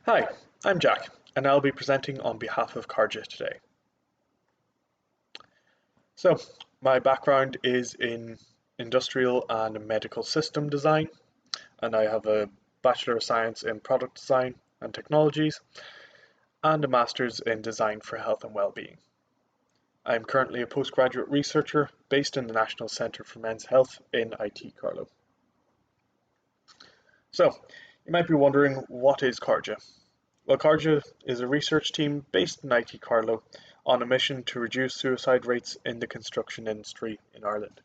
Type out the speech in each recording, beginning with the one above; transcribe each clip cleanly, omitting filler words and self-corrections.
Hi, I'm Jack, and I'll be presenting on behalf of CAIRDE today. So, my background is in industrial and medical system design, and I have a Bachelor of Science in Product Design and Technologies, and a Master's in Design for Health and Wellbeing. I am currently a postgraduate researcher based in the National Centre for Men's Health in IT Carlow. So, you might be wondering, what is CAIRDE? Well, CAIRDE is a research team based in IT Carlow on a mission to reduce suicide rates in the construction industry in Ireland.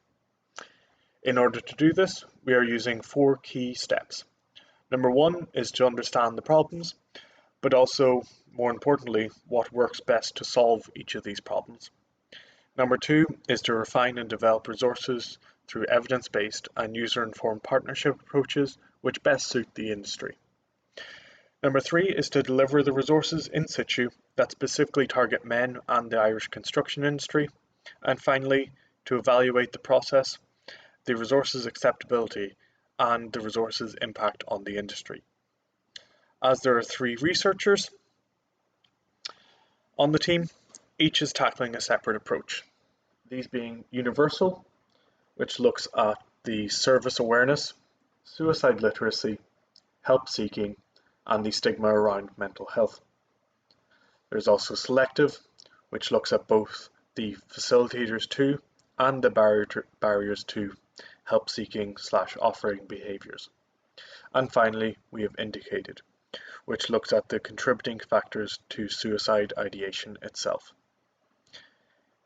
In order to do this, we are using 4 key steps. Number 1 is to understand the problems, but also, more importantly, what works best to solve each of these problems. Number 2 is to refine and develop resources through evidence-based and user-informed partnership approaches which best suit the industry. Number 3 is to deliver the resources in situ that specifically target men and the Irish construction industry. And finally, to evaluate the process, the resources acceptability, and the resources impact on the industry. As there are 3 researchers on the team, each is tackling a separate approach. These being universal, which looks at the service awareness, suicide literacy, help seeking, and the stigma around mental health. There's also selective, which looks at both the facilitators to and the barriers to help-seeking / offering behaviours. And finally, we have indicated, which looks at the contributing factors to suicide ideation itself.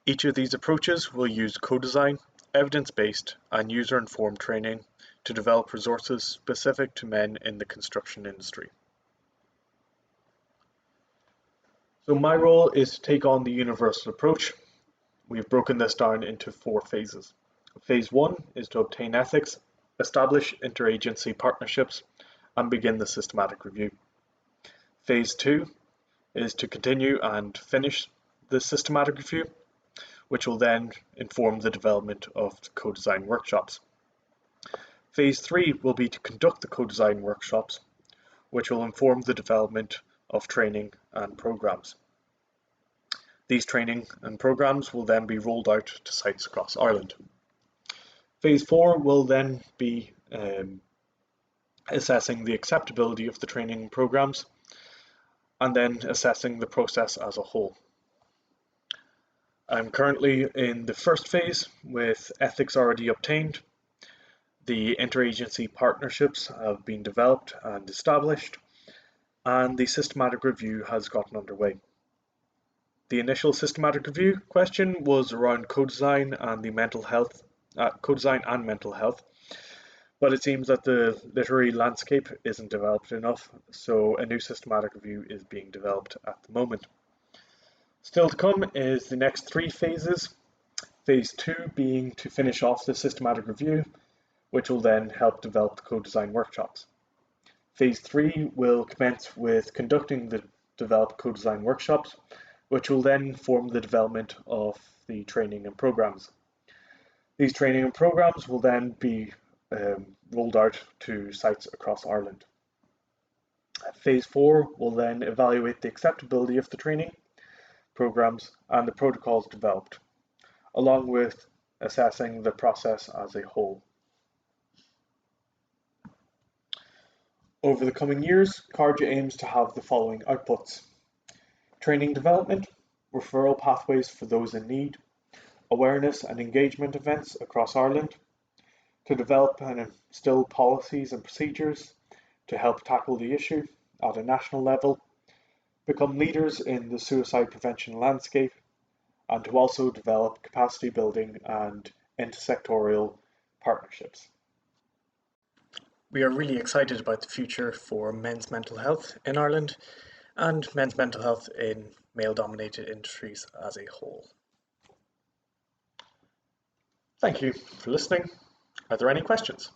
Each of these approaches will use co-design, evidence-based and user-informed training to develop resources specific to men in the construction industry. So my role is to take on the universal approach. We've broken this down into 4 phases. Phase 1 is to obtain ethics, establish interagency partnerships, and begin the systematic review. Phase 2 is to continue and finish the systematic review, which will then inform the development of co-design workshops. Phase 3 will be to conduct the co-design workshops, which will inform the development of training and programs. These training and programs will then be rolled out to sites across Ireland. Phase 4 will then be assessing the acceptability of the training programs and then assessing the process as a whole. I'm currently in the first phase with ethics already obtained. The interagency partnerships have been developed and established, and the systematic review has gotten underway. The initial systematic review question was around co-design and the mental health, but it seems that the literary landscape isn't developed enough, so a new systematic review is being developed at the moment. Still to come is the next 3 phases. Phase 2 being to finish off the systematic review, which will then help develop the co-design workshops. Phase 3 will commence with conducting the developed co-design workshops, which will then form the development of the training and programs. These training and programs will then be rolled out to sites across Ireland. Phase 4 will then evaluate the acceptability of the training programs and the protocols developed, along with assessing the process as a whole. Over the coming years, CAIRDE aims to have the following outputs: training development, referral pathways for those in need, awareness and engagement events across Ireland, to develop and instill policies and procedures to help tackle the issue at a national level, become leaders in the suicide prevention landscape, and to also develop capacity building and intersectoral partnerships. We are really excited about the future for men's mental health in Ireland and men's mental health in male-dominated industries as a whole. Thank you for listening. Are there any questions?